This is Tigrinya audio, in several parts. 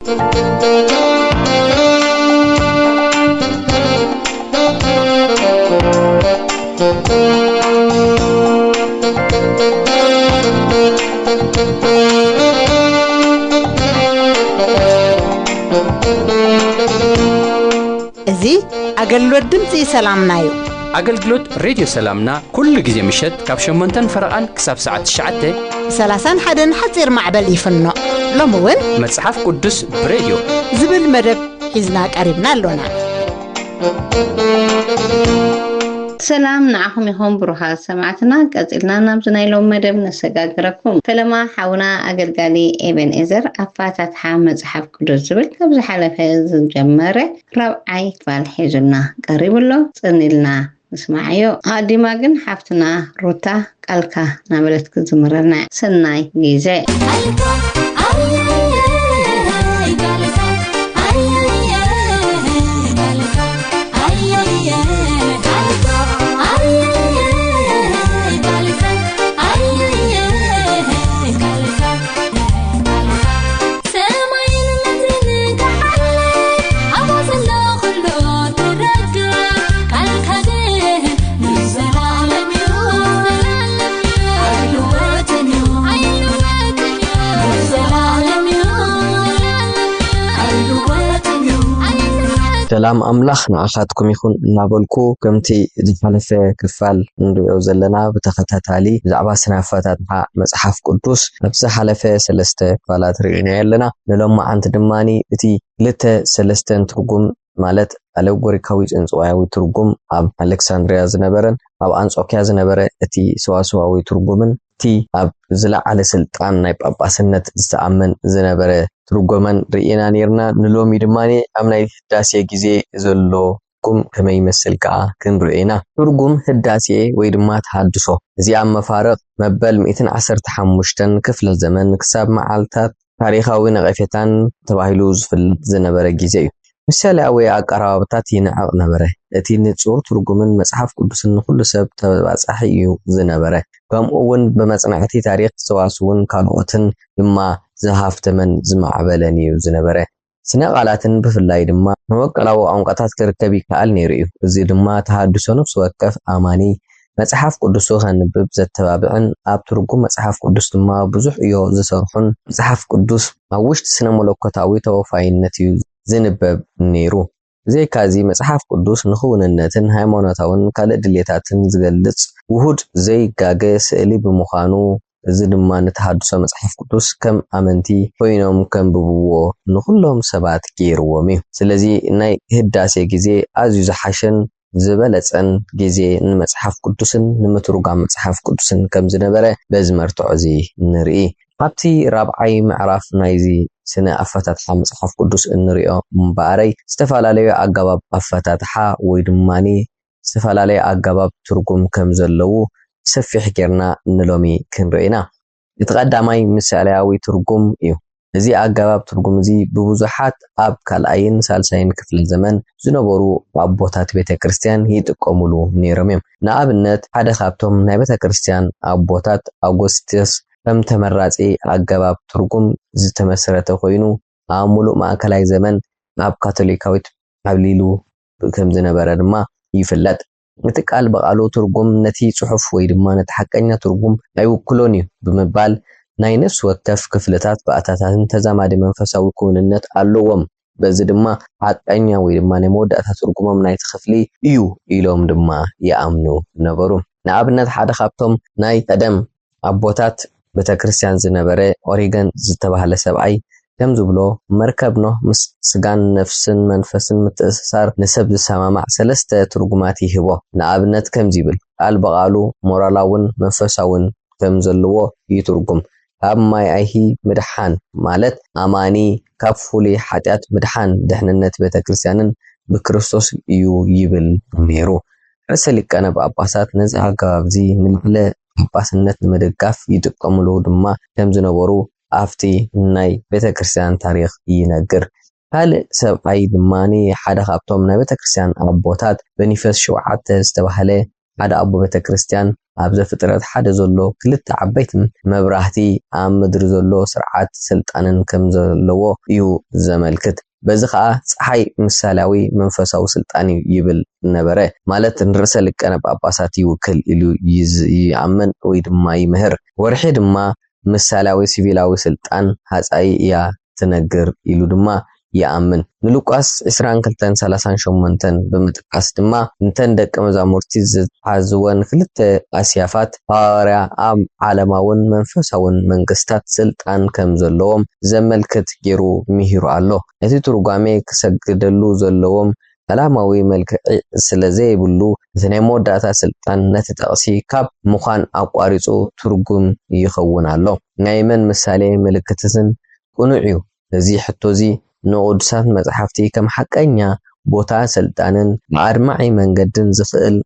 زي أقلوا الدمتي سلامنايو أقلقلوت راديو سلامنا كل جزء مشت كابشن منتن فرقان كسب ساعة الشعتة 30 حدن حتير معبل يفنو لموين متصحف قدس براديو زبل مدب حزناك قريبنا لنا سلام نعم يهم بروها سمعتنا قزلنا نمزنا لهم مدب نسقاقركم فلما حاونا أقلقالي ابن إزر أفاتت حامد صحف قدس زبل كبز حلفة جمرة ربعي فالحجلنا قريب له صنلنا اسمعيو هادي ماغن حفتنا روتا قالكا نابلتك زمرنا سناي جيزي سلام أملاخ نعخاتكم يكون نابلكو كمتي زحلفة كفال ندعو زلنا بتختتالي زعبا سنافاتات مع مصحف قدوس نفس حلفة سلسته فالات رئينا يلنا نلوم عند دماني اتي لتا سلستن ترقم مالت ألوغوري كويج انسوايوي ترقم اب ألكساندريا زنبرن اب أنسوكيا زنبرن اتي سواسواوي ترقمن تي اب زلع على سلطان نايب اب أسنت زتأمن زنبرن ترقمن رئينا نيرنا نلومي دماني أمناي داسي جيزي زلو كم كما يمثل كا كنرئينا ترقم هداسي ويدمات حادثو زي عم فارق مبال 215 كفل الزمن كساب معالتات تاريخاوي نغفيتان تباهيلوز في الزنبرة جيزي مثالي أوي أقرابتات ينعق نبره التي نتصور ترقمن مصحف قدسن كل سب تباصحيو زنبره كم أون بمصنعتي تاريخ سواسون كانوتن لما زهافت من زمعبلني وزنبره سنقالاتن بفلاي دما موقلاو عنقاتات كركبي كال نيريو زي دما تحدثو نفس وقف اماني مصحف قدسو خنبب زتبابعن اب ترغم مصحف قدس دما بزح يو زسرحن مصحف قدس ماوشت سنه ملكوتاوي توفاينت زنبب نيرو زي كازي مصحف قدس نخوننتن هايمانوتاون كال دليتاتن زغلص وهود زي غاغه سالي بمخانو زدما نتحدث مصحف قدس كم امنتي وينهم كم ببو نخلهم سبات كيرومي سلازي ناي هداسي غزي ازي زحشن زبلصن غزي نمصحف قدسن نمترغا مصحف قدسن كم زنبره بزمرتو زي نري حبتي رابعي معرف نايزي سنه افتاتح مصحف قدس انريو مباري استفالالي اغباب افتاتح ويدماني استفالالي اغباب ترغم كم زلو سفيح كيرنا نلومي كنرينا يتقدماي مثالياوي ترغم ايو زي اغباب ترغم زي ببزحات اب كالاين سالساين كفل الزمن زنبرو ابوتات بيت كريستيان يتقوملو نيرميم نابنت حدا خابتهم ناي بيت كريستيان ابوتات اوغوستس كم تمراتي اغباب ترغم زتمسرته خوينو امولو ماكلاي زمن اب كاثوليكاويت ابليلو كم زنبره دما يفلط متقال بقالو ترغم نتي صحف وي دما نتحققنا ترغم ايوكلوني بمبال ناينس وكف كفلታት በአታታን ተዛማደ መንፈሳዊ ኮንነት አለዎም በዚ ድማ አጣኛ ወይ ድማ ነሞዳታ ትርጉሞም ናይ ተخፍሊ እዩ ኢሎም ድማ ያአምኑ ነበሩ ንኣብነት ሓደ ካብቶም ናይ ቀደም አቦታት ቤተክርስቲያን ዝነበረ ኦሪገን ዝተባሃለ ሰብአይ ከም ዝብሎ መርከብ ነው ምስ ስጋን ነፍስን መንፈስን ምትእስሳር ንሰብ ዝሰማማዕ ሰለስተ ትርጉማት ይህቦ ንኣብነት ከም ዝብል ቃል በቃሉ ሞራላውን መንፈሳውን ከም ዘለዎ ይትርጉም ኣብ ማይ አይሂ ምድሓን ማለት አማኒ ካብ ፍሉይ ኃጢአት ምድሓን ድሕንነት ቤተክርስቲያንን ብክርስቶስ እዩ ይብል ነይሩ ርዕሰ ሊቃነ ጳጳሳት ነዚ ኣገባብዚ ንልዕለ ጳጳስነት ንምድጋፍ ይጥቀምሉ ድማ ከም ዝነበሩ ኣፍቲ ናይ ቤተክርስቲያን ታሪኽ ይነግር ካልእ ሰብኣይ ድማኒ ሓደ ካብቶም ናይ ቤተክርስቲያን ኣቦታት በኒፈስ 7 ዝተባሃለ ሓደ ኣቦ ቤተክርስቲያን ኣብ ዘፍጥረት ሓደ ዘሎ ክልተ ዓበይቲ መብራህቲ ኣብ ምድሪ ዘሎ ስርዓት ስልጣንን ከም ዘለዎ እዩ ዘመልክት በዚ ከዓ ፀሓይ ምሳሌያዊ መንፈሳዊ ስልጣን ይብል ነበረ ማለት ንርሰ ሊቃነ ጳጳሳት ይውክል ኢሉ ይኣምን ወይ ድማ ይምህር ወርሒ ድማ ምሳሌያዊ ሲቪላዊ ስልጣን ሃፃይ እያ ትነግር ኢሉ ድማ ይኣምን ንሉቃስ 22:38 ብምጥቃስ ድማ እንተን ደቀ መዛሙርቲ ዝሓዝወን ክልተ ኣስያፋት ሐዋርያ ኣብ ዓለማውን መንፈሳውን መንግስታት ስልጣን ከም ዘለዎም ዘመልክት ጌሩ ምሂሩ ኣሎ እቲ ትርጓሜ ክሰግደሉ ዘለዎም ዓላማዊ መልክዕ ስለዘይብሉ እቲ ናይ መወዳእታ ስልጣን ነቲ ጠቕሲ ካብ ምዃን ኣቋሪፁ ትርጉም ይኸውን ኣሎ ናይ መን ምሳሌ ምልክትን ቁኑዕ እዩ እዚ ሕቶዚ ንቅዱሳት መጽሓፍቲ ከም ሓቀኛ ቦታ ስልጣንን ማዕድማዒ መንገድን ዝኽእል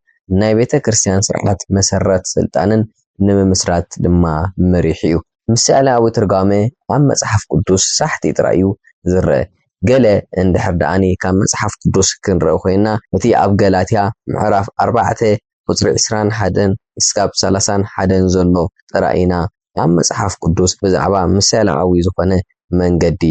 ናይ ቤተ ክርስቲያን ስርዓት መሰረት ስልጣንን ንምስራት ድማ መሪሕ እዩ ምሳሌያዊ ትርጓሜ ኣብ መጽሓፍ ቅዱስ ሳሕቲ ጥራዩ ዝርአ ገለ እንድሕር ደኣኒ ካብ መጽሓፍ ቅዱስ ክንረአ ኮይና እቲ ኣብ ገላትያ ምዕራፍ 4 ቁጽሪ 21 እስካብ 31 ዘሎ ጥራይና ኣብ መጽሓፍ ቅዱስ ብዛዕባ ምሳሌያዊ ዝኾነ መንገዲ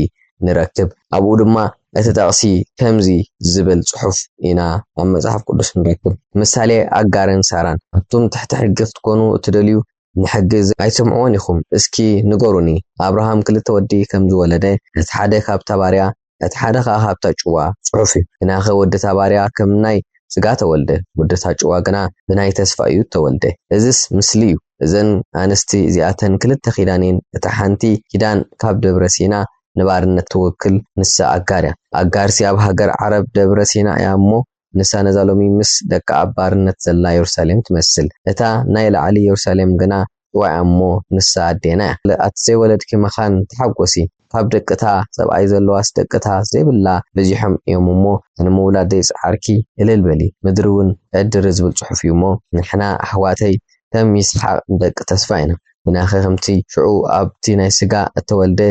ንረክብ ኣብኡ ድማ እቲ ጠቕሲ ከምዚ ዝብል ጽሑፍ ኢና ኣብ መጽሓፍ ቅዱስ ንረክብ ምሳሌ ኣጋርን ሳራን ኣብቶም ትሕቲ ሕጊ ክትኮኑ እትደልዩ ንሕግዝ ኣይሰምዑን ኢኹም እስኪ ንገሩኒ ኣብርሃም ክልተ ወዲ ከም ዝወለደ እቲ ሓደ ካብ ታባርያ እቲ ሓደ ካብታ ጭዋ ጽሑፍ ግናኸ ወዲ ታባርያ ከም ናይ ስጋ ተወልደ ወዲ ታጭዋ ግና ብናይ ተስፋ እዩ ተወልደ እዚስ ምስሊ እዩ እዘን ኣንስቲ እዚኣተን ክልተ ኺዳኔን እቲ ሓንቲ ኪዳን ካብ ደብረ ሲና ንባርነት ትወክል ንሳ ኣጋርያ ኣጋርሲ ኣብ ሃገር ዓረብ ደብረ ሲና እያ እሞ ንሳ ነዛሎሚ ምስ ደቂ ኣብ ባርነት ዘላ ኢየሩሳሌም ትመስል እታ ናይ ላዕሊ ኢየሩሳሌም ግና ዋይ እሞ ንሳ ኣዴና ለኣት ዘይወለድኪ መኻን ተሓጎሲ ካብ ደቅታ ሰብኣይ ዘለዋስ ደቅታ ዘይብላ በዚሖም እዮም እሞ ንምውላድ ይፅዓርኪ እልል በሊ ምድሪ እውን ዕድር ዝብል ጽሑፍ እዩ እሞ ንሕና ኣሕዋተይ ከም ይስሐቅ ደቂ ተስፋ ኢና ብናኸ ከምቲ ሽዑ ኣብቲ ናይ ስጋ እተወልደ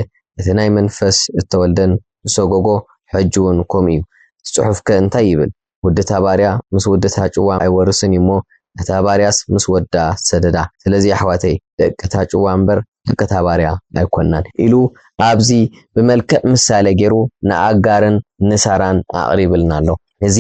እቲ ናይ መንፈስ እተወልደን ዝሰጎጎ ሕጂ እውን ከምኡ እዩ ጽሑፍ ከእንታይ ይብል ወዲ ታባርያ ምስ ወዲ ታጭዋ ኣይወርስን እሞ እታ ባርያስ ምስ ወዳ ሰደዳ ስለዚ ኣሕዋተይ ደቂ ታጭዋ እምበር ደቂ ታባርያ ኣይኮናን ኢሉ ኣብዚ ብመልክዕ ምሳሌ ገይሩ ንኣጋርን ንሳራን ኣቕሪብልና ኣሎ እዚ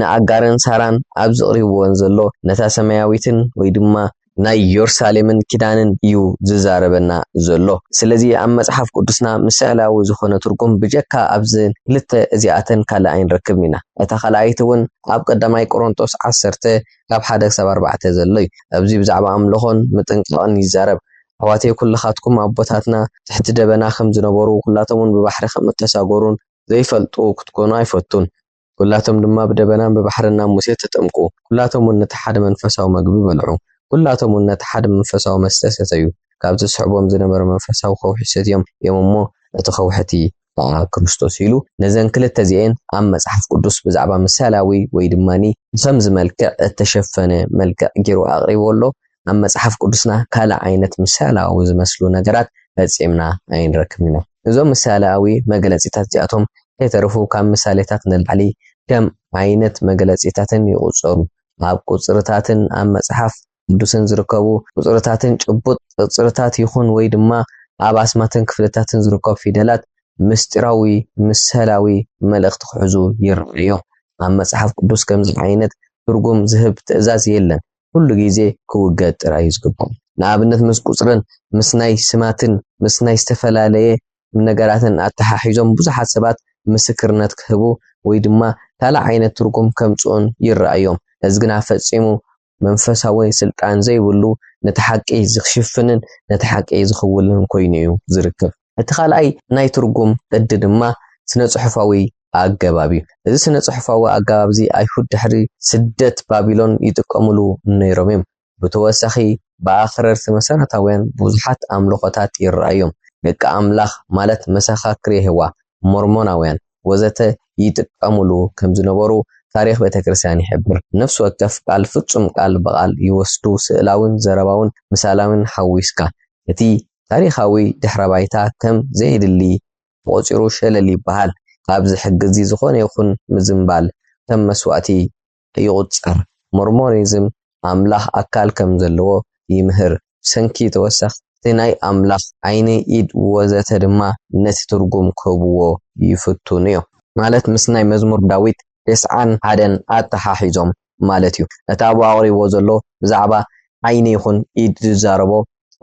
ንኣጋርን ሳራን ኣብ ዝቕሪብዎን ዘሎ ነታ ሰማያዊትን ወይ ድማ ናይ ኢየሩሳሌምን ኪዳንን እዩ ዝዛረበና ዘሎ ስለዚ ኣብ መጽሓፍ ቅዱስና ምሳሌያዊ ዝኾነ ትርጉም ብጀካ ኣብዚ ክልተ እዚኣተን ካልኣይ ንረክብ ኢና እታ ካልኣይቲ እውን ኣብ ቀዳማይ ቆሮንቶስ 10 ካብ 1 ክሳብ 4 ዘሎ እዩ ኣብዚ ብዛዕባ ኣምልኾን ምጥንቃቕን ይዛረብ ኣሕዋተይ ኩልኻትኩም ኣቦታትና ትሕቲ ደበና ከም ዝነበሩ ኩላቶምን ብባሕሪ ከም እተሳጎሩን ዘይፈልጡ ክትኮኑ ኣይፈቱን ኩላቶም ድማ ብደበናን ብባሕርና ሙሴ ተጠምቁ ኩላቶም ነቲ ሓደ መንፈሳዊ ምግቢ በልዑ ኩላቶም ነቲ ሓደ መንፈሳዊ መስተ ሰተዩ ካብዚ ስሕቦም ዝነበረ መንፈሳዊ ከውሒ ሰትዮም እሞ እቲ ከውሕቲ ክርስቶስ ኢሉ ነዘን ክልተ ዚአን ኣብ መጽሓፍ ቅዱስ ብዛዕባ ምሳሌያዊ ወይ ድማኒ ከም ዝመልክዕ እተሸፈነ መልክዕ ጌሩ ኣቕሪብዎ ኣብ መጽሓፍ ቅዱስና ካልእ ዓይነት ምሳሌያዊ ዝመስሉ ነገራት ፈጺምና ኣይንረክብና እዞም ምሳሌያዊ መግለጺታት እዚኣቶም ከይተርፉ ካብ ምሳሌታት ንላዕሊ ከም ዓይነት መግለጺታትን ይቑጸሩ ኣብ ቁጽርታትን ኣብ መጽሓፍ ቅዱስን ዝርከቡ ቁጽርታትን ጭቡጥ ቁጽርታት ይኹን ወይ ድማ ኣብ ኣስማትን ክፍልታትን ዝርከቡ ፊደላት ምስጢራዊ ምሳሌያዊ መልእኽቲ ክሕዙ ይረኣዩ ኣብ መጽሓፍ ቅዱስ ከምዚ ዓይነት ትርጉም ዝህብ ትእዛዝ የለን ኩሉ ግዜ ክውገድ ጥራይ ዝግባእ ንኣብነት ምስ ቁጽርን ምስ ናይ ስማትን ምስ ናይ ዝተፈላለየ ነገራትን ኣተሓሒዞም ብዙሓት ሰባት ምስክርነት ክህቡ ወይ ድማ ካልእ ዓይነት ትርጉም ከምጽኡን ይረኣዮም እዚ ግና ፈጺሙ መንፈሳዊ ስልጣን ዘይብሉ ነቲ ሓቂ ዝኽሽፍንን ነቲ ሓቂ ዝኽውልን ኮይኑ እዩ ዝርከብ እቲ ካልኣይ ናይ ትርጉም ቅዲ ድማ ስነ ጽሑፋዊ ኣገባብ እዩ እዚ ስነ ጽሑፋዊ ኣገባብ እዚ ኣይሁድ ድሕሪ ስደት ባቢሎን ይጥቀምሉ ነይሮም እዮም ብተወሳኺ ብኣኽረርቲ መሰረታውያን ብዙሓት ኣምልኾታት ይረኣዮም ደቂ ኣምላኽ ማለት መሰኻክሪ የህዋ ሞርሞናውያን ወዘተ ይጥቀምሉ ከም ዝነበሩ ታሪኽ ቤተክርስቲያን ይሕብር ነፍስ ወከፍ ቃል ፍጹም ቃል በቃል ይወስዱ ስእላውን ዘረባውን ምሳላውን ሓዊስካ እቲ ታሪኻዊ ድሕረ ባይታ ከም ዘይድሊ ቆፂሩ ሸለል ይበሃል ካብዚ ሕግዚ ዝኾነ ይኹን ምዝምባል ከም መስዋዕቲ ይቁጸር ሞርሞኒዝም ኣምላኽ ኣካል ከም ዘለዎ ይምህር ሰንኪ ተወሳኽ ናይ ኣምላኽ ዓይኒ ኢድ ወዘተ ድማ ነቲ ትርጉም ከብዎ ይፍቱን እዮም ማለት ምስ ናይ መዝሙር ዳዊት 91 ኣተሓሒዞም ማለት እዩ እታ ኣቕሪቦ ዘሎ ብዛዕባ ዓይኒ ይኹን ኢድ ዝዛረቦ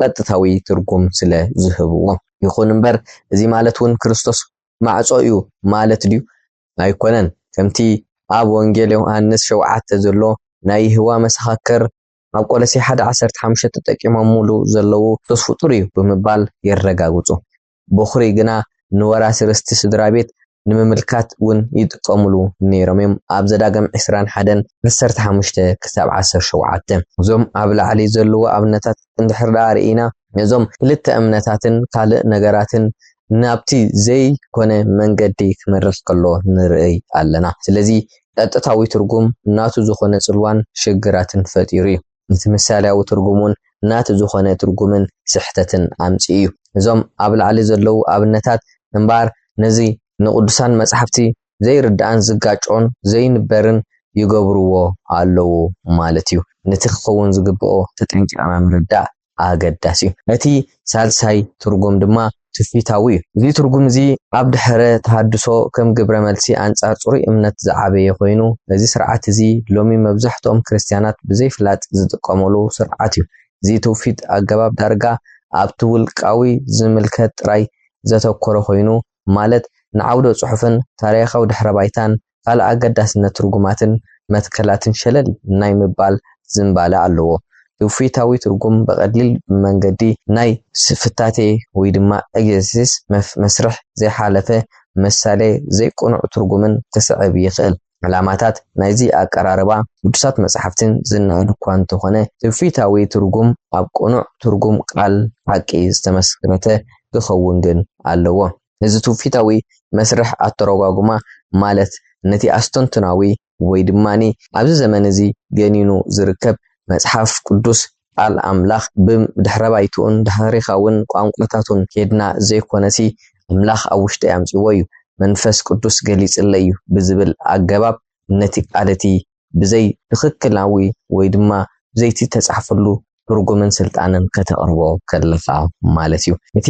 ቀጥታዊ ትርጉም ስለ ዝህብዎ ይኹን እምበር እዚ ማለት እውን ክርስቶስ ማዕጾ እዩ ማለት ድዩ ኣይኮነን ከምቲ ኣብ ወንጌል ዮሐንስ 7 ዘሎ ናይ ህዋ መሰኻከር ኣብ ቆሎሴ 1:15 ተጠቂሞም ሙሉ ዘለው ተስፍጡር እዩ ብምባል ይረጋግጹ በኽሪ ግና ንወራሲ ርስቲ ስድራ ቤት ንምምልካት እውን ይጥቀምሉ ነይሮም ኣብ ዘዳግም 21:15 ክሳብ 17 እዞም ኣብ ላዕሊ ዘለው ኣብነታት እንድሕር ዳርኢና እዞም ክልተ እምነታትን ካልእ ነገራትን ናብቲ ዘይኮነ መንገዲ ክመርሕ ከሎ ንርኢ ኣለና ስለዚ ቀጥታዊ ትርጉም ናቱ ዝኾነ ጽልዋን ሽግራትን ፈጢሩ እዩ እቲ ምሳሌያዊ ትርጉሙን ናቱ ዝኾነ ትርጉምን ስሕተትን ኣምፂ እዩ እዞም ኣብ ላዕሊ ዘለው ኣብነታት እምባር ነዚ ንቅዱሳን መጽሓፍቲ ዘይርዳእን ዝጋጮን ዘይንበርን ይገብርዎ ኣለው ማለት እዩ ነቲ ክኸውን ዝግብኦ ተጠንቂቐ ምርዳእ ኣገዳሲ እዩ እቲ ሳልሳይ ትርጉም ድማ ትውፊታዊ እዩ እዚ ትርጉም እዚ ኣብ ድሕረ ተሃድሶ ከም ግብረ መልሲ ኣንጻር ጽሩይ እምነት ዝዓበየ ኮይኑ እዚ ስርዓት እዚ ሎሚ መብዛሕትኦም ክርስቲያናት ብዘይፍላጥ ዝጥቀምሉ ስርዓት እዩ እዚ ትውፊት ኣገባብ ዳርጋ ኣብቲ ውልቃዊ ዝምልከት ጥራይ ዘተኮረ ኮይኑ ማለት ንዓውደ ጽሑፍን ታሪኻዊ ድሕረ ባይታን ካልእ ኣገዳስነት ትርጉማትን መትከላትን ሸለል ናይ ምባል ዝምባለ ኣለዎ ትውፊታዊ ትርጉም በቀሊል መንገዲ ናይ ፍታቴ ወይ ድማ ኤግዜሲስ መስርሕ ዘይሓለፈ ምሳሌ ዘይቁኑዕ ትርጉምን ክስዕብ ይኽእል ዕላማታት ናይዚ ኣቀራርባ ቅዱሳት መጽሓፍትን ዝናኣሉ እኳ እንተኾነ ትውፊታዊ ትርጉም ኣብ ቁኑዕ ትርጉም ቃል ሓቂ ዝተመስረተ ክኸውን ግን ኣለዎ እዚ ትውፊታዊ መስርሕ ኣተረጓጉማ ማለት ነቲ ኣስተንትናዊ ወይ ድማኒ ኣብዚ ዘመን እዚ ገኒኑ ዝርከብ መጽሓፍ ቅዱስ ቃል ኣምላኽ ብድሕረ ባይቱን ታሪኻውን ቋንቋታቱን ኬድና ዘይኮነሲ ኣምላኽ ኣብ ውሽጢ ያምጽዎ እዩ መንፈስ ቅዱስ ገሊጽለይ ብዝብል ኣገባብ ነቲ ቃልቲ ብዘይ ትኽክላዊ ወይ ድማ ብዘይቲ ተጻሕፈሉ ትርጉምን ስልጣንን ከተቕርቦ ከለኻ ማለት እዩ እቲ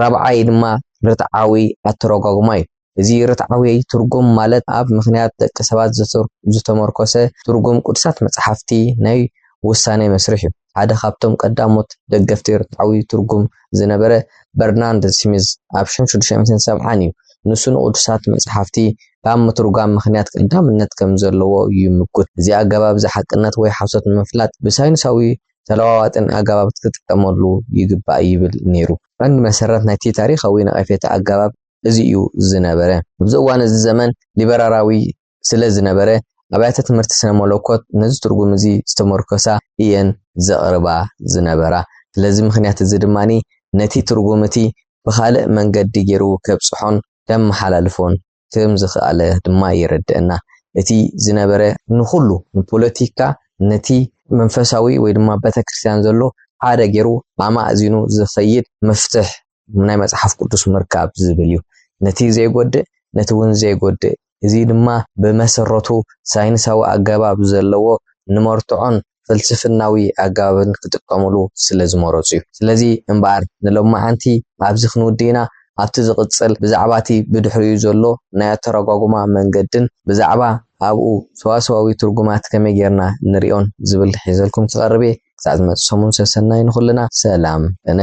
ራብዓይ ድማ ርትዓዊ ኣተረጓጉማ እዩ እዚ ርትዓዊ ትርጉም ማለት ኣብ ምኽንያት ደቂ ሰባት ዝተመርኮሰ ትርጉም ቅዱሳት መጽሓፍቲ ናይ ውሳኔ መስርሕ እዩ ሓደ ካብቶም ቀዳሞት ደገፍቲ ርትዓዊ ትርጉም ዝነበረ በርናርድ ስሚዝ ኣብ 1670 እዩ ንሱ ንቅዱሳት መጽሓፍቲ ካብ ምትርጓም ምኽንያት ቀዳምነት ከም ዘለዎ ይምኩት እዚ ኣገባብ ዝሓቅነት ወይ ሓሶት ምፍላጥ ብሳይንሳዊ ተለዋዋጥን ኣገባብ ክትጥቀመሉ ይግባእ ይብል ነይሩ አንድ መሰረት ናይቲ ታሪኻዊ ነቐፌታ ኣገባብ እዚ እዩ ዝነበረ ኣብዚ እዋን እዚ ዘመን ሊበራራዊ ስለ ዝነበረ ኣብያተ ትምህርቲ ስነ መለኮት ነዚ ትርጉም እዚ ዝተመርኮሳ እየን ዘቕርባ ዝነበራ ስለዚ ምኽንያት እዚ ድማኒ ነቲ ትርጉም እቲ ብኻልእ መንገዲ ገይሩ ከብጽሖን ከም መሓላልፎን ከም ዝኽኣለ ድማ ይረድአና እቲ ዝነበረ ንኹሉ ንፖለቲካ ነቲ መንፈሳዊ ወይ ድማ ቤተክርስትያን ዘሎ ሓደ ገይሩ ኣማእዚኑ ዝኸይድ መፍትሕ ናይ መጽሓፍ ቅዱስ ምርካብ ዝብል እዩ ነቲ ዘይጎድእ ነቲ እውን ዘይጎድእ እዚ ድማ ብመሰረቱ ሳይንሳዊ ኣገባብ ዘለዎ ንመርትዖን ፍልስፍናዊ ኣገባብን ክጥቀምሉ ስለ ዝመረጹ እዩ ስለዚ እምበር ንሎማዓንቲ ኣብዚ ክንውዲና ኣብቲ ዝቕጽል ብዛዕባቲ ብድሕሪኡ ዘሎ ናይ ኣተረጓጉማ መንገድን ብዛዕባ ኣብኡ ሰዋሰዋዊ ትርጉማት ከመይ ጌርና ንሪኦን ዝብል ሒዘልኩም ክቐርብ እየ ክሳብ ዝመጽእ ሰሙን ሰናይ ንኹልና ሰላም እነ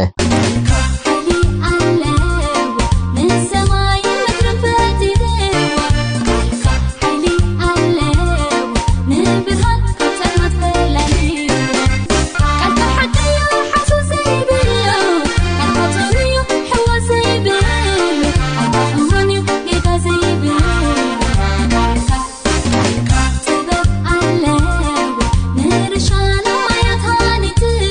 نرشان ما يتهاني توا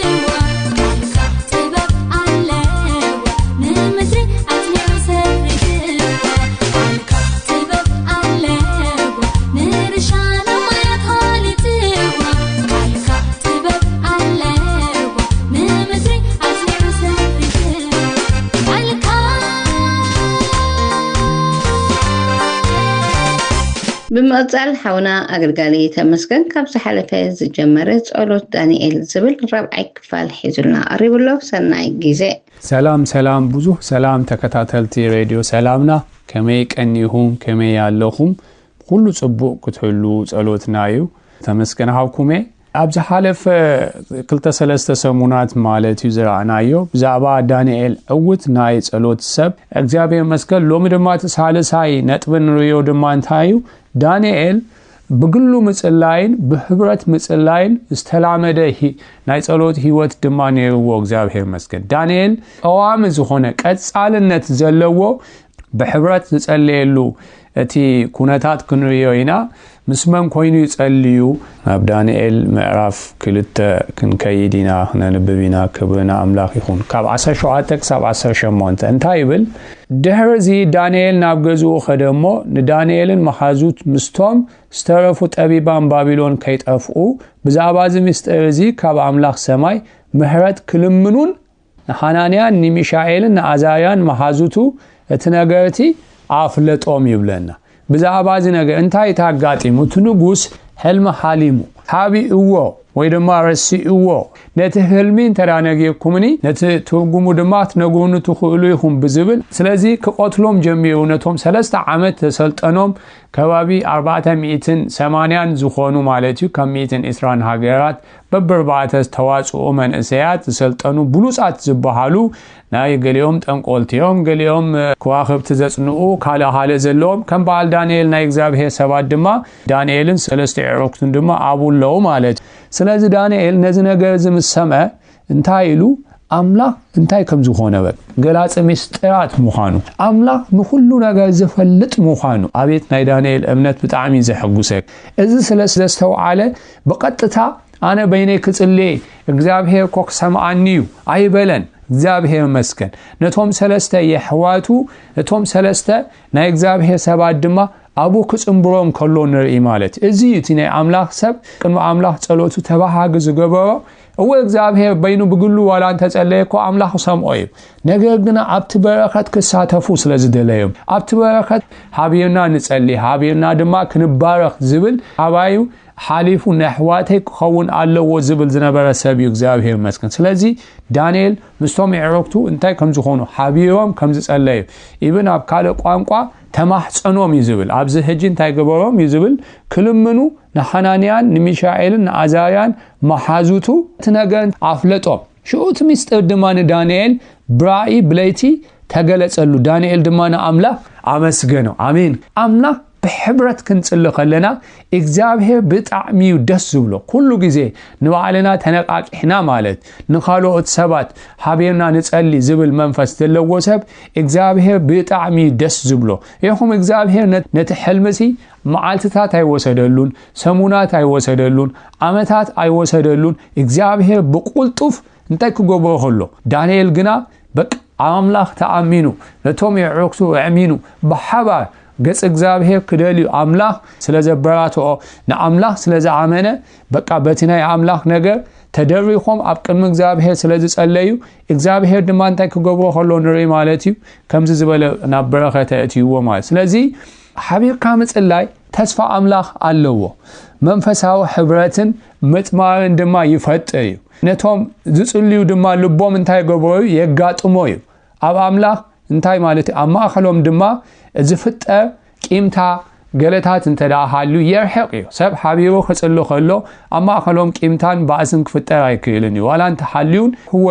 بمقصال حونا أقرقالي تمسكن كابس حلفة زجمرة ጸሎት ዳንኤል ዝብል ربعي كفال حيزلنا قريب الله سنعي جيزاء سلام بزوح سلام تكتاتلتي راديو سلامنا كمي كأنيهم كمي ياللهم كل صبوق كتحلو ጸሎትናዩ تمسكن هاوكمي أبز حالف كلتا سلسة سمونات مالتي زرعنايو بزعبا دانيال أوت ناي ጸሎት سب እግዚአብሔር መስቀል ሎሚ ደማት ሳለሳይ ነጥብን ሪዮ ደማንታዩ ዳንኤል በግሉ ምጽላይን በህብረት ምጽላይን استلامደ ናይ ጸሎት ህይወት ደማኔው እግዚአብሔር መስቀል ዳንኤል አዋም ዝሆነ ቀጻልነት ዘለዎ በህብረት ዝጸልየሉ እቲ ኩነታት ክንሪዮይና مسمم كوينو يصليو اب دانيال معرف كلت كنكيدينا ننببينا كبرنا املاك يكون كاب 10 شعاتك 10 شمونت انتايبل دهرزي دانيال نابغزو خدمو ندانيالن محازوت مستوم سترفو طبيبان بابيلون كيطفو بزاباز مسترزي كاب املاك سماي مهرت كلمنون حنانيا نيميشائيلن عزايان محازوتو اتنغرتي افلطوم يبلنا بزعبازي ነገር እንታይ ታጋጢሙ ትንጉስ ህልም ሐሊሙ ሃቢ እዎ ወይ ደማ ረሲ እዎ ነተ ህልሚን ተራነገ ኩምኒ ነተ ትርጉሙ ደማት ነገውኑ ትخሉ ይሁን ብዝብል ስለዚህ ከቆትሎም ጀሚሩ ነቶም 3 ዓመት ተሰልጠኖም ከባቢ 480 ዝሆኑ ማለት እዩ ከሚትን እስራን ሀገራት በበርባተስ ተዋጽኦ መንእሰያት ተሰልጠኑ ብሉጻት ዝባሃሉ ናይ ገሊዮም ጠንቆልቲዮም ገሊዮም ከዋኽብት ዘጽንኡ ካለ ሐለ ዘሎም ከም ባል ዳንኤል ናይ እግዚአብሔር ሰባት ድማ ዳንኤልን ሰለስተ ዕሮክቱን ድማ አቡለው ማለት ስለዚህ ዳንኤል ነዚ ነገር ዝምሰመ እንታይሉ አምላክ እንታይ ከም ዝሆነ በ ገላጽ ምስጥራት ሙኻኑ አምላክ ንሁሉ ነገር ዝፈልጥ ሙኻኑ አቤት ናይ ዳንኤል እምነት በጣም ይዘሐጉሰክ እዚ ስለስተው አለ በቀጥታ አነ በይኔ ክጽሌ እግዚአብሔር ኮክ ሰማአኒዩ አይበለን እግዚአብሔር መስከን ነቶም ሰለስተ የህዋቱ ነቶም ሰለስተ ናይ እግዚአብሔር ሰባት ድማ አቡ ክጽምብሮም ከሎን ርኢ ማለት እዚ ይቲኔ አምላክ ሰብ ቅን አምላክ ጸሎቱ ተባሃገ ዝገበሮ او እግዚአብሔር በይኑ በግሉ ዋላን ተጸለየኮ አምላክ ሰምኦይ ነገር ግን አብት በረከት ከሳተፉ ስለዝደለየም አብት በረከት ሀቢርና ንጸሊ ሀቢርና ድማ ክንባረክ ዝብል አባዩ حاليفو نحواتي كخون الله وزبل زنبرة سبيو እግዚአብሔር መስከን ስለዚህ ዳንኤል ምስቶም ዕሮክቱ እንታይ ከም ዝሆኑ ሀቢሮም ከም ዝጸለዩ ኢብን አብ ካለ ቋንቋ ተማህጸኖም ይዝብል አብዝ ህጅ እንታይ ገበሮም ይዝብል ክልምኑ ነሐናንያን ንሚሻኤልን አዛያን መሐዙቱ ተነገን አፍለጦም ሽኡት ሚስጥር ድማን ዳንኤል ብራኢ ብለይቲ ተገለጸሉ ዳንኤል ድማን አምላክ አመስገነው አሜን አምላክ بحبرت كنصل خلنا እግዚአብሔር በጣዕሚው ደስ ብሎ ሁሉ ጊዜ ንባዓልና ተነቃቂና ማለት ንኻሎት ሰባት ሀቢርና ንጸሊ ዝብል መንፈስ ተለወሰብ እግዚአብሔር በጣዕሚው ደስ ብሎ ይሁም እግዚአብሔር ነተ ሕልምሲ መዓልትታት አይወሰደሉን ሰሙናት አይወሰደሉን አመታት አይወሰደሉን እግዚአብሔር በቁልጡፍ እንታይ ክጎበሮ ሁሉ ዳንኤል ግና በቃ አምላክ ተአሚኑ ለቶም ይዕክቱ አሚኑ በሐባር ገጽ እግዚአብሔር ክደልዩ አምላክ ስለዘበራቶ ነአምላክ ስለዛአመነ በቃ በትናይ አምላክ ነገር ተደሪኾም አብቅም እግዚአብሔር ስለዝጸለዩ እግዚአብሔር ድማንታይ ክጎብሮ ሁሉ ንሪ ማለት እዩ ከምዚ ዝበለ ናበረከተ እትይዎ ማለት ስለዚህ ሀቢር ካምጽላይ ተስፋ አምላክ አለዎ መንፈሳዊ ህብረትን ምጥማርን ድማ ይፈጥር ነቶም ዝጽልዩ ድማ ልቦም እንታይ ገበሩ የጋጥሞዩ አብ አምላክ እንታይ ማለት አማኸሎም ድማ ዝፍጠር ቂምታ ገለታት እንተዳሃሉ የርሕቅዩ ሰብ ሀቢሮ ከጽሎ ከሎ አማኸሎም ቂምታን ባስን ክፍጠር አይክልን ዋላን ተሐሊውን ሁወ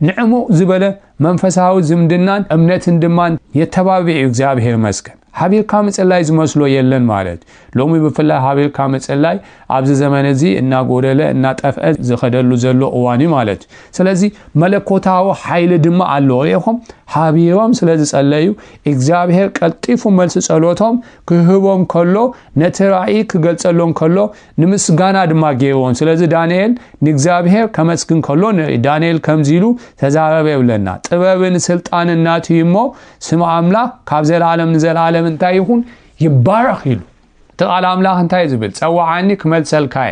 ንዕሙ ዝበለ መንፈሳዊ ዝምድናን እምነትን ድማን የተባቢዕ እግዚአብሔር መስከን ሀቢር ካምጽላይ ዝመስሎ የለን ማለት ሎሚ በፍላይ ሀቢር ካምጽላይ አብዝ ዘመን እዚ እና ጎደለ እና ጠፍአ ዝኸደሉ ዘሎ ኦዋኒ ማለት ስለዚህ መለኮታው ኃይል ድማ አለው ይሁን ሀቢሮም ስለዝጸለዩ እግዚአብሔር ቀልጢፉ መልስ ጸሎቶም ክህቦም ከሎ ነትራኢ ክገልጸሎም ከሎ ንምስጋና ድማ ጌሮን ስለዚህ ዳንኤል ንእግዚአብሔር ከመስግን ከሎ ዳንኤል ከምዚሉ ተዛረበብለና ጥበብን ስልጣንና ትይሞ ስም አምላክ ካብ ዘላለም ንዘላለም እንታይ ይሁን ይባረክ ይሉ ተቃል አምላክ እንታይ ዝብል ጸዋዓኒ ክመልሰልካይ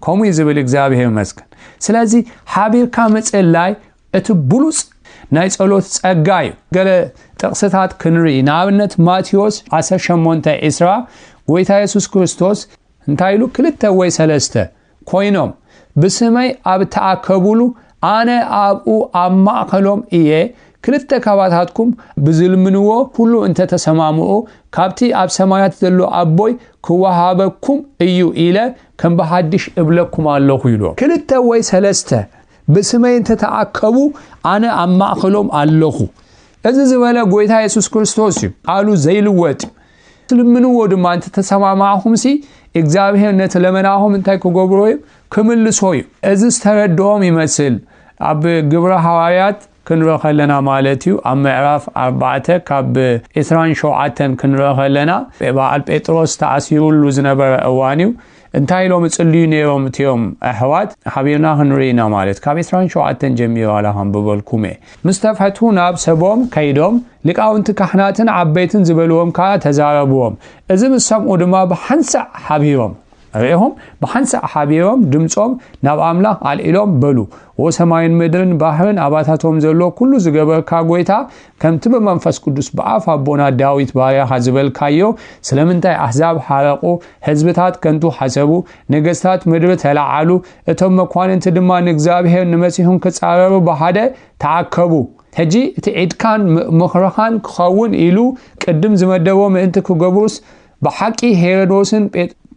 ኮሙ ይዝብል እግዚአብሔር መስገን ስለዚህ ሀቢር ካምጽላይ እትብሉጽ ናይ ጸሎት ጸጋይ ገለ ጥቅስታት ክንሪ ናብነት ማቴዎስ 18 ኢስራ ጎይታ ኢየሱስ ክርስቶስ እንታይሉ ክልተ ወይ ሰለስተ ኮይኖም ብስመይ ኣብ ተኣከቡሉ ኣነ ኣብኡ ኣብ ማእከሎም እየ ክልተ ካባታትኩም ብዝልምንዎ ሁሉ እንተ ተሰማምኡ ካብቲ ኣብ ሰማያት ዘሎ ኣቦይ ክወሃበኩም እዩ ኢለ ከም በሐድሽ እብለኩም ኣለኹ ኢሎ ክልተ ወይ ሰለስተ ብስመይ እንተ ተኣከቡ ኣነ ኣብ ማእከሎም ኣለኹ እዚ ዝበለ ጎይታ ኢየሱስ ክርስቶስ ቃሉ ዘይልወጥ ስለምንዎ ድማ እንተ ተሰማማዕኹምሲ እግዚአብሔር ነተ ለመናሁም እንታይ ክገብሩ ክምልሶ እዚ ዝተረድኦም ይመስል ኣብ ግብረ ሐዋርያት ክንረኸ ለና ማለትዩ ኣብ ምዕራፍ 4 ካብ 27 ክንረኸ ለና በዓል ጴጥሮስ ተኣሲሩሉ ዝነበረ እዋንዩ እንታይ ኢሎም ጽልዩ ነይሮም እትዮም ኣሕዋት ሓቢርና ክንሪና ማለት ካብ 27 ጀሚሮ ኣላሃም ብበልኩሜ ምስተፈቱ ናብ ሰቦም ከይዶም ሊቃውንቲ ካህናትን ዓበይትን ዝበልዎም ካ ተዛረብዎም እዚ ምሰምዑ ድማ ብሓንሳዕ ሓቢሮም ريهم بحنس حبيرهم دمصهم ناب أملاك على إلهم بلو وسماين مدرن بحرن أباتهم زلوا كل زجبر كاغويتا كم تبى منفس قدوس بعف أبونا داويت بايا حزبل كايو سلمنتاي أحزاب حرقوا حزبتات كنتو حسبوا نجستات مدرت هلا علو اتهم مكوان انت دما نجزاب هي نمسيهم كتعرروا بحدا تعكبوا هجي تعيد كان مخرخان خاون إلو قدم زمدوهم انت كجبروس بحكي هيرودوسن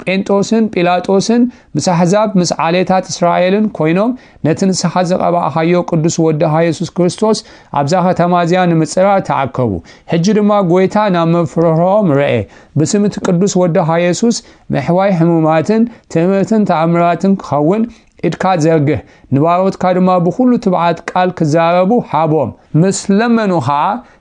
ጴንጦስን ጲላጦስን ምስ አሕዛብ ምስ ዓሌታት እስራኤልን ኮይኖም ነትን ሰሐዘቀ ባሃዮ ቅዱስ ወደ ኢየሱስ ክርስቶስ አብዛ ከተማዚያ ንምጽራ ተዓከቡ ሕጂ ድማ ጎይታ ናመፍሮም ረኤ በስምት ቅዱስ ወደ ኢየሱስ መሕዋይ ሕሙማትን ትምህርትን ተአምራትን ኻውን ኢድካ ዘርግህ ንባሮት ካድማ በሁሉ ትብዓት ቃል ከዛረቡ ሓቦም መስለመኑሃ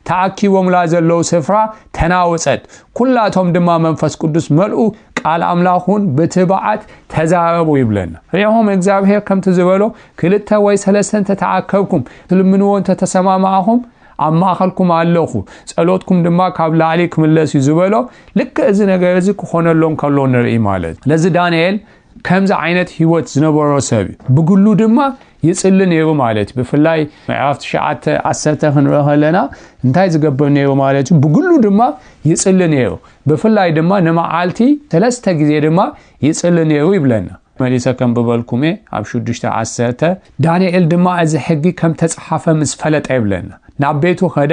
ተአኪቦም ላዘለው ስፍራ ተናወጸት ኩላቶም ድማ መንፈስ ቅዱስ መልኡ ቃል አምላኹን በትብዓት ተዛረቡ ይብለና ረሆም እግዚአብሔር ከም ተዘበሎ ክልተ ወይ ሰለስተን ተተአከብኩም ትልምንዎን ተተሰማማኹም አማኸልኩም አለኹ ጸሎትኩም ድማ ካብ ላዕሊ ክምለስ ይዝበሎ ልክ እዚ ነገር እዚ ክኾነሎም ከሎ ንርኢ ማለት ለዚ ዳንኤል ከምዛ ዓይነት ህይወት ዝነበሮ ሰብ ብግሉ ድማ ይጽልን ነይሩ ማለት በፍላይ ምዕራፍ 9 ክንረኸለና እንታይ ዝገበር ነይሩ ማለት ብግሉ ድማ ይጽልን ነይሩ በፍላይ ድማ ነማዓልቲ ሰለስተ ጊዜ ድማ ይጽልን ነይሩ ይብለና መሊሰ ከም በበልኩሜ ኣብ 6:10 ዳንኤል ድማ እዚ ሕጊ ከም ተጻሐፈ ምስ ፈለጠ ይብለና ናብ ቤቱ ኸደ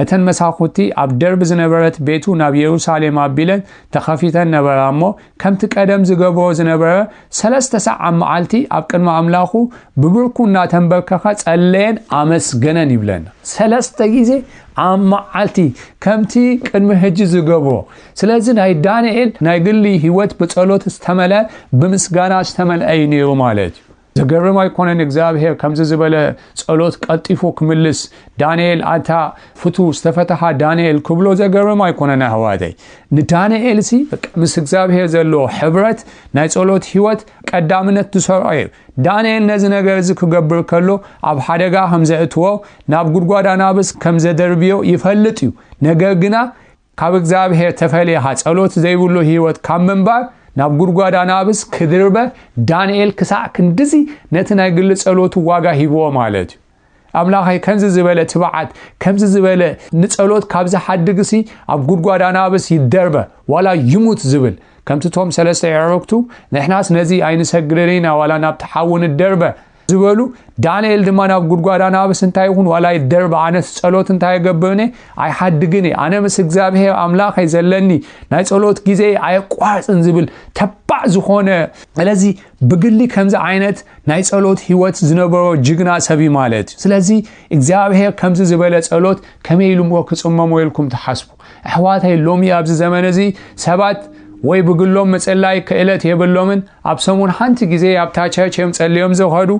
እተን መሳኹቲ ኣብ ደርብ ዝነበረት ቤቱ ናብ ኢየሩሳሌም ኣቢለን ተኸፊተን ነበራሞ ከምቲ ቀደም ዝገብሮ ዝነበረ 3 ሰዓት መዓልቲ ኣብ ቅድመ ኣምላኹ ብብርኩና ተንበርከኸ ጸለየን ኣመስገነን ይብለና 3 ጊዜ ኣብ መዓልቲ ከምቲ ቅድመ ሕጂ ዝገብሮ ስለዚህ ናይ ዳንኤል ናይ ግሊ ህይወት በጸሎት ዝተመለ ብምስጋና ዝተመልአ ነይሩ ማለት ዘገርም አይኮነን እግዚአብሔር ከምዝ ዝበለ ጸሎት ቀጥፎ ክምልስ ዳንኤል አታ ፍቱ ዝተፈተሐ ዳንኤል ክብሎ ዘገርም አይኮነን አህዋደይ ንዳንኤል ሲ ምስ እግዚአብሔር ዘሎ ሕብረት ናይ ጸሎት ህይወት ቀዳምነት ተሰርዐ ዳንኤል ነዚ ነገር እዚ ክገብር ከሎ ኣብ ሓደጋ ከምዘእትዎ ናብ ጉድጓድ አናብስ ከምዘደርብዮ ይፈልጥ እዩ ነገር ግና ካብ እግዚአብሔር ተፈልየ ጸሎት ዘይብሎ ህይወት ካብ መንባር ናብ ጉድጓድ አናብስ ክድርበ ዳንኤል ክሳዕ ክንድዚ ነትናይ ግል ጸሎቱ ዋጋ ሂቦ ማለት አምላኻይ ከምዝ ዝበለ ትብዓት ከምዝ ዝበለ ንጸሎት ካብዛ ሓድግሲ ኣብ ጉድጓድ አናብስ ይደርበ ዋላ ይሙት ዝብል ከምትቶም ሰለስተ ያረክቱ ነሕናስ ነዚ አይንሰግደሪና ዋላ ናብ ተሓውን ደርበ ዝበሉ ዳንኤል ድማ ናብ ጉድጓድ አናብስ እንታይ ይሁን ዋላ ይደርበ አነስ ጸሎት እንታይ ገበርኔ አይ ሓድግኔ አነ ምስ እግዚአብሔር አምላኻይ ዘለኒ ናይ ጸሎት ጊዜ አይቋርጽን ዝብል ተባዕ ዝኾነ ስለዚህ ብግሊ ከምዛ ዓይነት ናይ ጸሎት ህይወት ዝነበሮ ጅግና ሰቢ ማለት ስለዚህ እግዚአብሔር ከምዚ ዝበለ ጸሎት ከመይሉም ክጽመሙ ኢልኩም ተሐስቡ አህዋታይ ሎሚ ኣብዚ ዘመን እዚ ሰባት ወይ ብግሎም መጸላይ ከእለት የበሎምን ኣብ ሰሙን ሓንቲ ጊዜ ኣብ ታቸርቸም ጸልዮም ዘኸዱ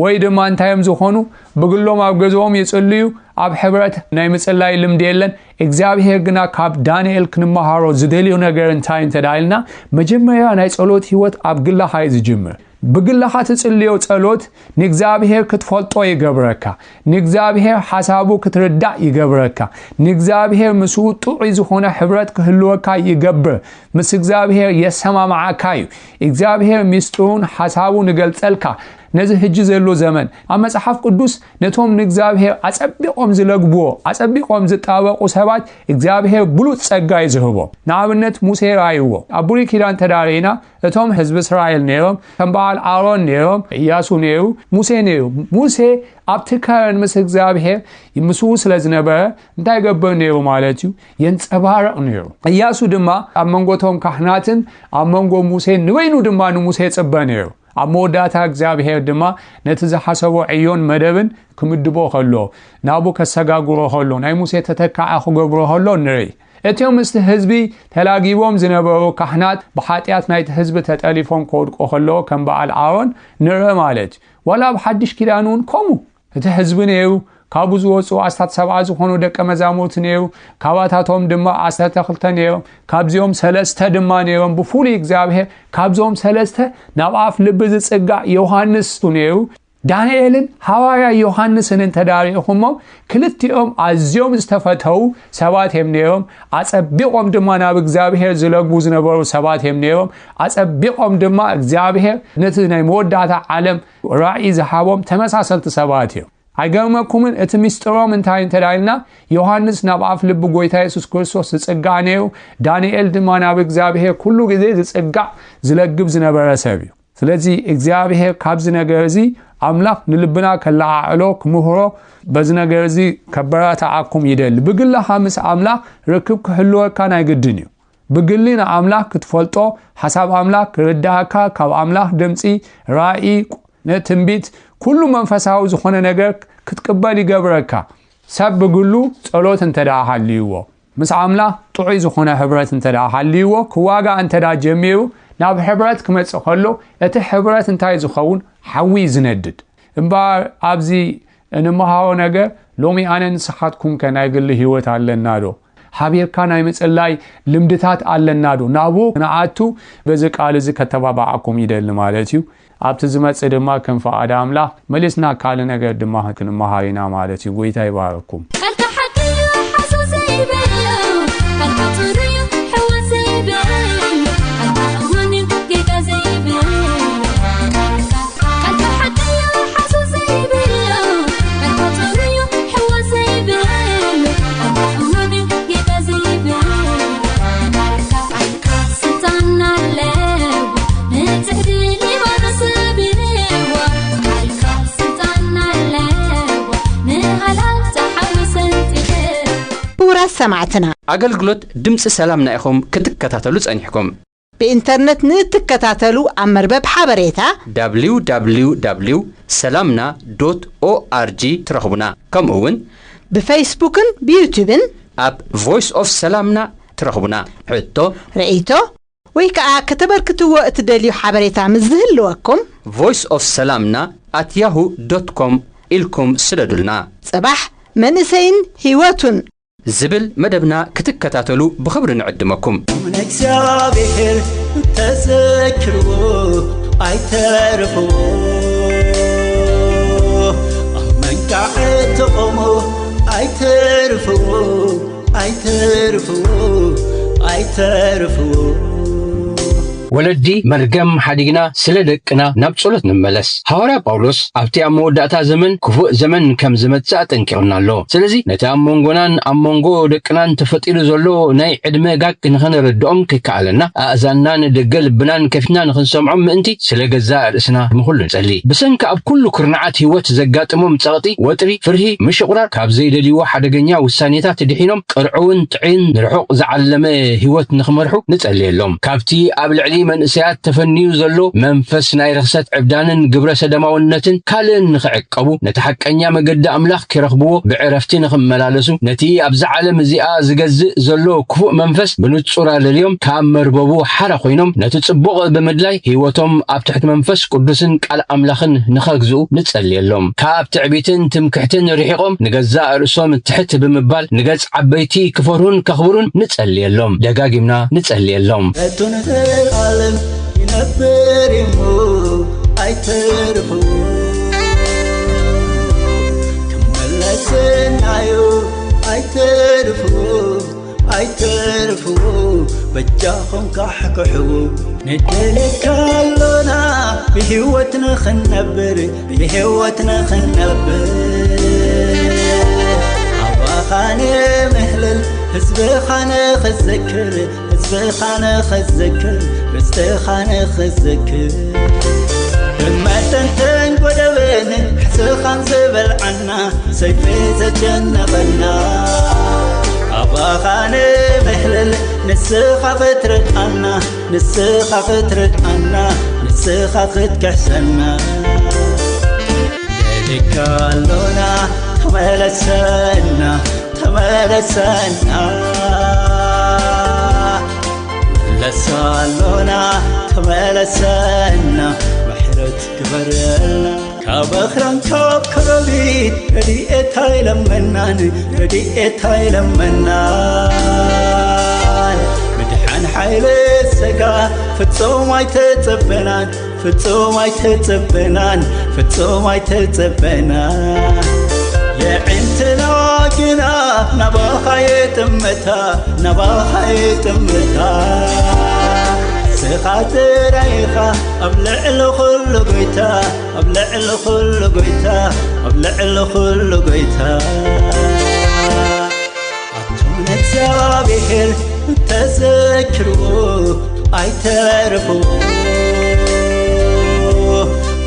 ወይ ድማ እንታይም ዝኾኑ ብግሎም ኣብ ገዝኦም ይጽልዩ ኣብ ሕብረት ናይ መጸላይ ልምድ የለን እግዚአብሔር ግና ካብ ዳንኤል ክንመሃሮ ዝደልዩ ነገር እንታይ እንተዳይልና መጀመሪያ ናይ ጸሎት ህይወት ኣብ ግላኻ ይጅምር بقلها تسليو ጸሎት ንእግዚአብሔር ክትፈልጦ ይገብረካ ንእግዚአብሔር ሐሳቡ ክትረዳ ይገብረካ ንእግዚአብሔር መስኡ ጥዑይ ዝኾነ ሕብረት ክህልወካ ይገብር ምስ እግዚአብሔር የሰማማዓካ እግዚአብሔር ሚስጥሩን ሐሳቡን ይገልጸልካ نزه هجزلو زمن أما صحاف قدوس نتهم نجزابه أصبقهم زلقبو أصبقهم زتابقو سبات إجزابه بلوت سجاي زهبو نعبنت موسى رايو أبوري كيران تدارينا نتهم حزب إسرائيل نيرم تنبال آرون نيرم إياسو نيرو موسى نيرو موسى أبتكارن مس إجزابه يمسوس لزنبه نتاي قبر نيرو مالتيو ينتبارق نيرو إياسو دما أمانغوتهم كحناتن أمانغو موسى نوينو دما نموسى تبانيرو أموداتا إجزابه دما نتزا حسبو عيون مدبن كمدبو خلو نابو كساقاقورو خلو ناي موسى تتكع أخو قبرو خلو نري اتيوم است حزبي تلاقيبهم زنبرو كحنات بحاتيات نايت حزب تتأليفهم كود خلو كم بعال عارون نرى مالج ولا بحدش كيرانون كومو ات حزبنيو كابوز وصو أستات سبعة خونو دك مزاموت نيو كاباتاتهم دما أستات خلطانيو كابزيوم سلسته دما نيو بفولي إجزابه كابزيوم سلسته نواف لبز تسقع يوحنس تنيو دانيالن هوايا يوحنسن انتداري همو كلتيهم عزيوم استفتهو سباتهم نيوم أصبقهم دما ناب إجزابه زلق بوز نبرو سباتهم نيوم أصبقهم دما إجزابه نتناي موداتا عالم رأي زحابهم تمساسل تسباتهم አይገርመኩምን እትሚስጥሮም እንታይን ተዳይልና ዮሐንስ ናባፍ ልብ ጎይታ ኢየሱስ ክርስቶስ ጽጋኔው ዳንኤል ድማና በእግዚአብሔር ሁሉ ጊዜ ጽጋ ዝለግብ ዝነበረ ሰብዩ ስለዚህ እግዚአብሔር ካብዝ ነገርዚ አምላክ ንልብና ከላዓሎ ክምሁሮ በዝ ነገርዚ ከበራታ አኩም ይደል ብግላ ሐምስ አምላክ ርክብ ክህልወካ ናይግድንዩ ብግሊና አምላክ ክትፈልጦ ሐሳብ አምላክ ረዳካ ካብ አምላክ ድምጺ ራኢ ነትንቢት كل منفسه زخونه ነገር ክትቀበል ይገብረካ ሰብ ብግሉ ጸሎት እንተዳ ሐልይዎ ምስ አምላክ ጥዑይ ዝخونه ህብረት እንተዳ ሐልይዎ ክዋጋ እንተዳ ጀሚሩ ናብ ህብረት ክመጽእ ከሎ እቲ ህብረት እንታይ ዝኸውን ሓዊ ዝነድድ እምባር ኣብዚ እንመሃው ነገር ሎሚ አነን ሰሓትኩም ከናይ ግል ህይወት አለናዶ ሐቢርካ ናይ መጽላይ ልምድታት አለናዶ ናቡ ናአቱ በዚ ቃል እዚ ከተባባዓኩም ይደል ማለትዩ ኣብቲ ዝመጽእ ድማ ከም ፈቃድ አምላክ መልስና ካለ ነገር ድማ ክንመሃሪና ማለትዩ ጎይታ ይባርኩም سمعتنا أقلقلت دمس سلامنا إخوم كتكتاتلو صنيحكم بإنترنت نتكتاتلو أمربب حبريتا www.salamna.org ترخبنا كم هون بفيسبوكن بيوتيوبن أب Voice of Salamna ترخبنا حتى رأيتو ويكا كتبركتو وقت دليو حبريتا مزهلوكم Voice of Salamna @yahoo.com إلكم سردلنا صباح منسين هيواتن زبل مدبنا كتكتاتلو بخبر نعدمكم من እግዚአብሔር ተዘክሮ አይተርፎ አመንቃዕት ቆሞ አይተርፎ ولدي مرقم حديقنا سلدقنا نبصلت نملس حوارا باولوس أبتي أموداتا زمن كفوء زمن كم زمت ساعتن كيرنا له سلزي نتا أمونغونان أمونغو دقنان تفتير زولو ناي عدمي قاك نخن ردوم كيكالنا أزانان دقل بنان كفنا نخن سمعهم انتي سلقزاء رسنا مخلن سلي بسنك أب كل كرنعات هوات زقات أمم تغطي وطري فرهي مش قرار كاب زي دليو حدقنيا والسانيتات دحينهم قرعون تعين رحوق زعلمي هوات نخمرحو نتقلي لهم كابتي قبل علي من سيات تفنيو زلو منفس ناي رخصت عبدانن قبرة سدماونتن كالن نخعقبو نتحقنيا مقد أملاخ كرخبو بعرفتي نخملالسو نتي أبزع عالم زياء زقزق زلو كفوء منفس بنتصورة لليوم كام مربوبو حرقوينهم نتتصبغ بمدلاي هيوتهم أبتحت منفس قدسن كال أملاخن نخاقزو نتسلي اللهم كاب تعبيتن تمكحتن ريحقهم نقزاء رسوم تحت بمبال نقز عبيتي كفرون كخبرون نتسلي اللهم دقاقمنا نتسلي اللهم ዓለም ይነበር አይተርፉ ከመለሰናዩ አይተርፉ አይተርፍዎ በጃኹም ካሕክሕዎ ንደልካ ኣሎና ብህይወት ንኽነብር ብህይወት ንኽነብር ኣባኻነ ምህልል ህዝብኻነ ክዝክር ህዝብኻነ ክዝክር ርስትኻነ ክዝክር ብመጠንተን ጐደብን ሕስኻን ዝበልዓና ሰይፊ ዘጀነቐና ኣባኻነ ምህልል ንስኻ ክትርድኣና ንስኻ ክትርድኣና ንስኻ ክትከሕሰና ደሊካ ኣሎና ተመለሰና ተመለሰና መለሳ ኣሎና ተመለሰና ምሕረት ግበረልና ካብ ኣኽራን ካብ ከረቢት ረድኤታ ይለመናን ረድኤታ ይለመናን ምድሓን ሓይለ ጸጋ ፍጹም ኣይተጸበናን ፍጹም ኣይተጸበናን ፍጹም ኣይተጸበናን የዕንትና ግና ናባኻ የጥመታ ናባኻ የጥመታ ስኻ ጥራይኻ ኣብ ልዕሊ ኹሉ ጐይታ ኣብ ልዕሊ ኹሉ ጐይታ ኣብ ልዕሊ ኹሉ ጐይታ ኣቶም ንእግዚኣብሔር ተዘክርዎ ኣይተርፍዎ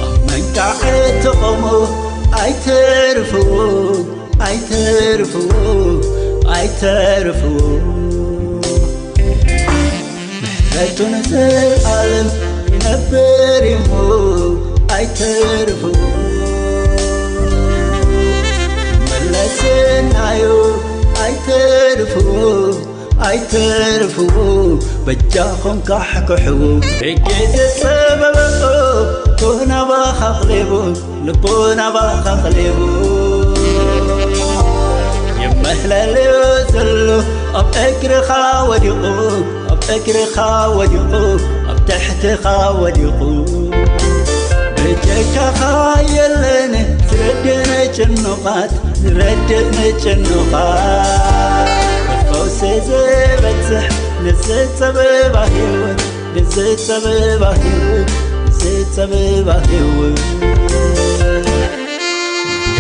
ኣብ መንቃዕቲ ቆሙ ኣይተርፍዎ ኣይተርፍዎ ኣይተርፍዎ ምሕረቱን ዘለዓለም ይነብር እሞ ኣይተርፍዎ መለስናዮ ኣይተርፍዎ ኣይተርፍዎ በጃኹም ካሕክሕዎ ብጌደ ፀበበኦ ልቦና ባኻ ኽሌቡ ልቦና ባኻ ኽሌቡ የመህለልዮ ዘሎ ኣብ እግርኻ ወዲቑ ኣብ እግርኻ ወዲቑ ኣብ ትሕትኻ ወዲቑ ብጀካኻ የለን ዝረድእ ንጭኑቓት ዝረድእ ንጭኑቓት ብፈውሲ ዝበፅሕ ንዝፀበባ ህይወት ንዝፀበባ ህይወት ንዝፀበባ ህይወት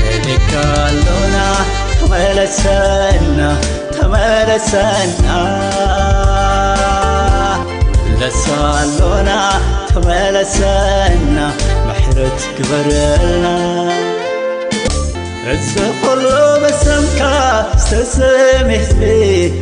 ደሊካ ኣሎና ተመለሰና ተመለሰና መለሳ ኣሎና ተመለሰና ምሕረት ግበረልና እዚ ኹሉ በሰምካ ዝተሰመ ህዝቢ